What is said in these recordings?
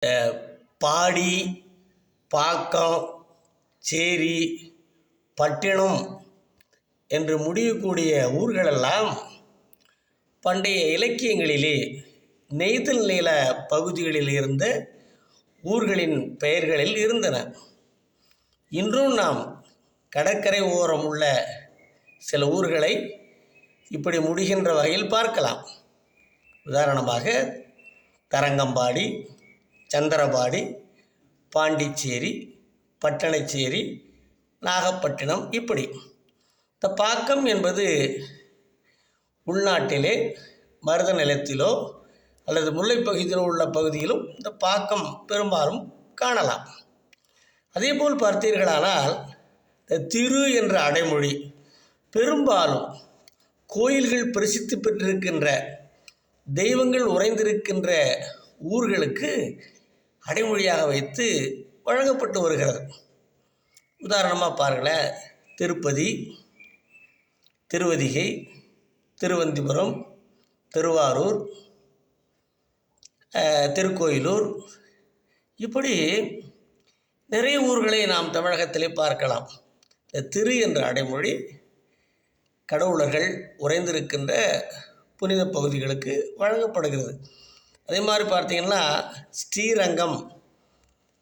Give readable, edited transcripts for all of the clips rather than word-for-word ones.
பாடி, பாக்கம், சேரி, பட்டினம் என்று முடியக்கூடிய ஊர்களெல்லாம் பண்டைய இலக்கியங்களிலே நெய்தல் நில பகுதிகளில் இருந்த ஊர்களின் பெயர்களில் இருந்தன. இன்றும் நாம் கடற்கரை ஓரம் உள்ள சில ஊர்களை இப்படி முடிகின்ற வகையில் பார்க்கலாம். உதாரணமாக தரங்கம்பாடி, சந்திரபாடி, பாண்டிச்சேரி, பட்டணச்சேரி, நாகப்பட்டினம். இப்படி இந்த பாக்கம் என்பது உள்நாட்டிலே மருத நிலத்திலோ அல்லது முல்லைப்பகுதியிலோ உள்ள பகுதியிலும் இந்த பாக்கம் பெரும்பாலும் காணலாம். அதேபோல் பார்த்தீர்களானால் இந்த திரு என்ற அடைமொழி பெரும்பாலும் கோயில்கள் பிரசித்தி பெற்றிருக்கின்ற, தெய்வங்கள் உறைந்திருக்கின்ற ஊர்களுக்கு அடைமொழியாக வைத்து வழங்கப்பட்டு வருகிறது. உதாரணமாக பாருங்களேன், திருப்பதி, திருவதிகை, திருவந்திபுரம், திருவாரூர், திருக்கோயிலூர், இப்படி நிறைய ஊர்களை நாம் தமிழகத்திலே பார்க்கலாம். இந்த திரு என்ற அடைமொழி கடவுளர்கள் உறைந்திருக்கின்ற புனித பகுதிகளுக்கு வழங்கப்படுகிறது. அதே மாதிரி பார்த்தீங்கன்னா ஸ்ரீரங்கம்,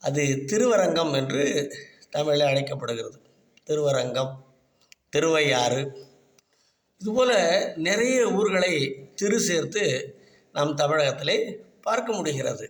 அது திருவரங்கம் என்று தமிழில் அழைக்கப்படுகிறது. திருவரங்கம், திருவையாறு, இதுபோல் நிறைய ஊர்களை திரு சேர்த்து நாம் தமிழகத்திலே பார்க்க முடிகிறது.